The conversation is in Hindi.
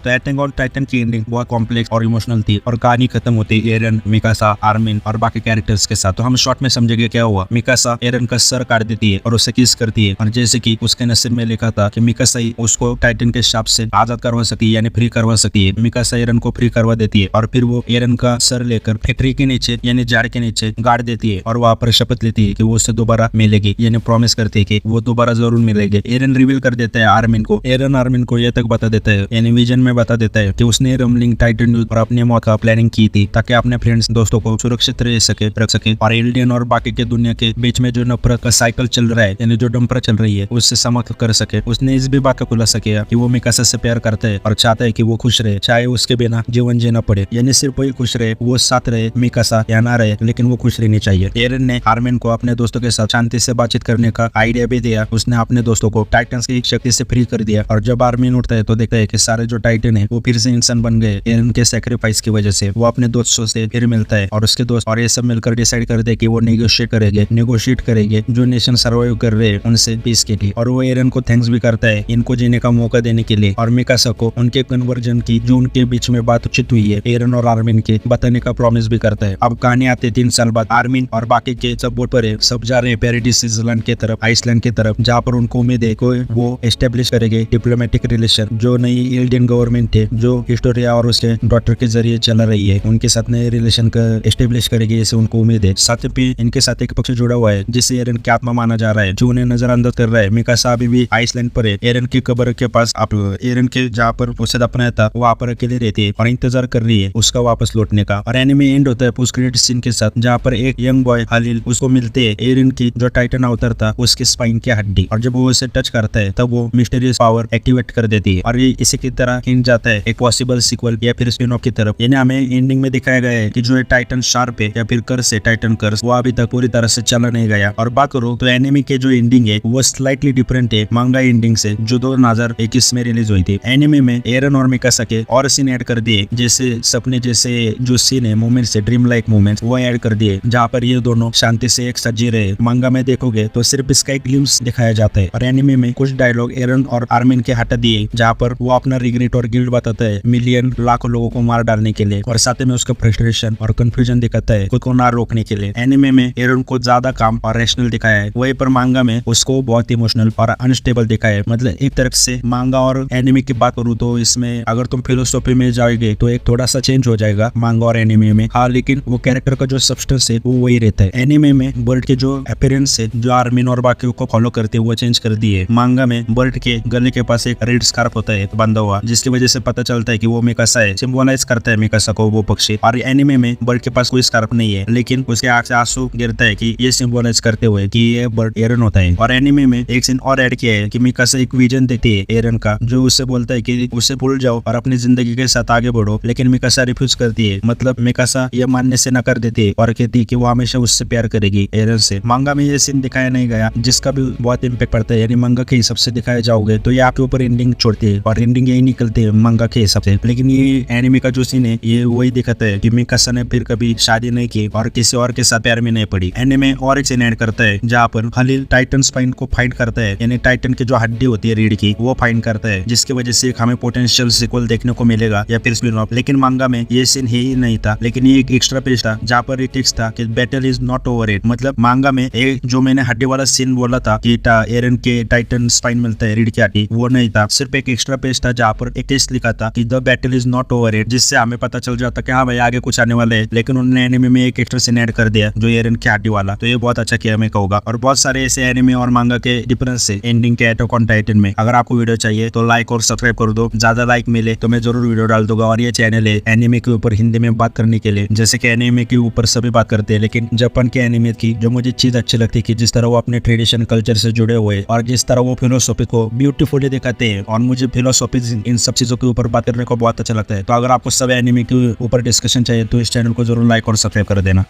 तो अटैक ऑन टाइटन की एंडिंग बहुत कॉम्प्लेक्स और इमोशनल थी और कहानी खत्म होती है एरन, मिकासा, आर्मिन और बाकी कैरेक्टर्स के साथ। तो हम शॉर्ट में समझेंगे क्या हुआ। मिकासा एरन का सर काट देती है और उसे किस करती है और जैसे कि उसके नसीब में लिखा था कि मिकासा ही उसको टाइटन के शाप से आजाद करवा सकती है, यानी फ्री करवा सकती है। मिकासा एरन को फ्री करवा देती है और फिर वो एरन का सर लेकर फैक्ट्री के नीचे यानी झाड़ के नीचे गाड़ देती है और वहां पर शपथ लेती है कि वो उससे दोबारा मिलेगी, यानी प्रॉमिस करती है कि वो दोबारा जरूर मिलेगी। एरन रिवील कर देता है आर्मिन को। एरन आर्मिन को यह तक बता देता है, यानी विजन में बता देता है कि उसने रमलिंग टाइटन और अपने मौत का प्लानिंग की थी ताकि अपने फ्रेंड्स दोस्तों को सुरक्षित रख सके और एल्डियन और बाकी के दुनिया के बीच में जो नफरत का साइकिल चल रहा है, यानी जो डंपर चल रही है, उससे समाप्त कर सके। उसने इस भी बात का खुलासा किया कि वो मिकासा से प्यार करता है और चाहता है कि वो खुश रहे, चाहे उसके बिना जीवन जीना पड़े, यानी सिर्फ वही खुश रहे, वो साथ रहे, मिकासा या ना रहे, लेकिन वो खुश रहनी चाहिए। एरन ने आर्मिन को अपने दोस्तों के साथ शांति से बातचीत करने का आइडिया भी दिया। उसने अपने दोस्तों को टाइटन्स की शक्ति से फ्री कर दिया और जब आर्मिन उठता है तो देखता है कि सारे जो टाइटन है वो फिर से इंसान बन गए। एरन के सैक्रिफाइस की वजह से वो अपने दोस्तों से फिर मिलता है और उसके दोस्त और ये सब मिलकर डिसाइड करते हैं कि वो नेगोशिएट करेंगे जो नेशन सर्वाइव कर रहे हैं उनसे पीस के लिए। और वो एरन को थैंक्स भी करता है इनको जीने का मौका देने के लिए और मिकासा को उनके कन्वर्जन की जो उनके बीच में बातचीत हुई है एरन और आर्मिन के बताने का प्रॉमिस भी करता है। अब कहानी आते 3 साल बाद आर्मिन और बाकी के सब बोट पर है, सब जा रहे हैं पैराडाइज आइलैंड के तरफ, आइसलैंड की तरफ, जहाँ पर उनको उम्मीद है कि वो एस्टेब्लिश करेंगे डिप्लोमेटिक रिलेशन। जो नई इंडियन गवर्नमेंट है जो हिस्टोरिया और उसके डॉटर के जरिए चला रही है उनके साथ नए रिलेशन का एस्टेब्लिश करेगी, जैसे उनको उम्मीद है। साथ ही इनके साथ एक पक्ष जुड़ा हुआ है जिसे एरन की आत्मा माना जा रहा है जो उन्हें नजरअंदाज कर रहा है। मिकासा अभी भी आइसलैंड पर है, एरन की कब्र के पास एरन के जहाँ पर उसे दफनाया था वहाँ पर अकेले रहती है और इंतजार कर रही है उसका वापस लौटने का। और एनिमे एंड होता है पोस्ट क्रेडिट सीन के साथ जहाँ पर एक यंग बॉय हलील उसको मिलते हैं एरन की जो टाइटन अवतार था उसके स्पाइन की हड्डी, और जब वो उसे टच करता है तब वो मिस्टीरियस पावर एक्टिवेट कर देती है। और ये इसी की तरह हिंट जाता है एक पॉसिबल सीक्वल या फिर स्पिन ऑफ की तरफ, यानी हमें एंडिंग में दिखाया गया है कि जो टाइटन शार्प है या फिर कर्स है, टाइटन कर्स, वो अभी तक पूरी तरह से चला नहीं गया। और बात करो तो एनिमे के जो एंडिंग है वो स्लाइटली डिफरेंट है मांगा एंडिंग से जो 2021 में रिलीज हुई थी। एनिमे में एरन और मिकासा के और सीन ऐड कर दिए, जैसे सपने जैसे जो सीन है मोमेंट्स है, ड्रीम लाइक मोमेंट्स, वो ऐड कर दिए जहाँ पर ये दोनों शांति से एक साथ जी रहे। मांगा में देखोगे तो सिर्फ इसका एक ग्लिम्स दिखाया जाता है और एनिमे में कुछ डायलॉग एरन और आर्मिन के हटा दिए जहाँ पर वो अपना रिग्रेट और गिल्ट बताता है मिलियन लाखों लोगों को मार डालने के लिए, और साथ में उसका फ्रस्ट्रेशन और कंफ्यूजन दिखाता है खुद को ना रोकने के लिए। एनिमे में एरन को ज्यादा काम और रैशनल दिखाया है, वहीं पर मांगा में उसको बहुत इमोशनल और अनस्टेबल दिखाया है। मतलब एक तरफ से मांगा और एनिमे की बात करूँ तो इसमें अगर तुम फिलोसॉफी में जाओगे तो एक थोड़ा सा चेंज हो जाएगा मांगा और एनिमे में, हाँ, लेकिन वो कैरेक्टर का जो सब्सटेंस है वो वही रहता है। एनिमे में बर्ड के जो अपीयरेंस है जो आर्मिन और बाकी को फॉलो करते हैं वो चेंज कर दिए। मांगा में बर्ड के गले के पास एक रेड स्कार्फ होता है बंधा हुआ, जिसकी वजह से पता चलता है कि वो मिकासा है, सिंबलाइज करता है मिकासा को वो पक्षी। और एनिमे में बर्ड के पास कोई स्कार्फ नहीं है लेकिन उसके आंख से आंसू गिरता है कि ये सिंबलाइज करते हुए कि ये बर्ड एरन होता है। और एनिमे में एक सीन और ऐड किया है कि मिकासा एक विजन देती है एरन का जो उससे बोलता है कि उसे भूल जाओ और अपनी जिंदगी के साथ आगे बढ़ो, लेकिन मिकासा रिफ्यूज करती है। मतलब मिकासा ये मानने से नकार देती है और कहती है कि वो हमेशा उससे प्यार करेगी एरन से। मांगा में ये सीन दिखाया नहीं गया जिसका भी बहुत इम्पैक्ट पड़ता है, यानी मांगा के हिसाब से दिखाया जाओगे तो ये आपके ऊपर एंडिंग छोड़ती है और एंडिंग यही निकलती है मांगा के हिसाब से। लेकिन ये एनिमे का जो सीन है ये वही दिखाता है कि मिकासा ने फिर कभी शादी नहीं की और किसी और के साथ प्यार में नहीं पड़ी। एनिमे और एक सीन ऐड करता है जहाँ पर हलील टाइटन स्पाइन को फाइंड करता है, यानी टाइटन की जो हड्डी होती है रीढ़ की वो फाइंड करता है, जिसकी वजह से हमें पोटेंशियल सीक्वल देखने को मिलेगा या फिर स्पिन ऑफ। लेकिन मांगा में ये सीन ही नहीं था, लेकिन ये एक एक्स्ट्रा पेज था जहाँ पर एक टेक्स्ट था कि battle is not over it. मतलब मांगा में एक जो मैंने हड्डी वाला सीन बोला था कि एरन के टाइटन स्पाइन मिलता है रीढ़ की हड्डी, वो नहीं था, सिर्फ एक एक्स्ट्रा पेज था जहाँ पर एक टेक्स्ट लिखा था कि the battle is not over it, जिससे हमें पता चल जाता कि हाँ भाई आगे कुछ आने वाला है। लेकिन उन्होंने एनिमे में एक एक्स्ट्रा सीन ऐड कर दिया जो एरन की हड्डी वाला, तो ये बहुत अच्छा किया मैं कहूँगा। और बहुत सारे ऐसे एनिमे और मांगा के डिफरेंस है एंडिंग के अटैक ऑन टाइटन में। अगर आपको वीडियो चाहिए तो लाइक और सब्सक्राइब कर दो, ज्यादा लाइक मिले तो मैं जरूर वीडियो डाल दूंगा। और ये चैनल है एनिमे के ऊपर हिंदी में बात करने के लिए, जैसे कि एनिमे के ऊपर सभी बात करते हैं लेकिन जापान के एनिमे की जो मुझे चीज अच्छी लगती है कि जिस तरह वो अपने ट्रेडिशन कल्चर से जुड़े हुए और जिस तरह वो फिलोसॉफी को ब्यूटीफुली दिखाते हैं, और मुझे फिलोसॉफी इन सब चीजों के ऊपर बात करने को बहुत अच्छा लगता है। तो अगर आपको सब एनिमे के ऊपर डिस्कशन चाहिए तो इस चैनल को जरूर लाइक और सब्सक्राइब कर देना।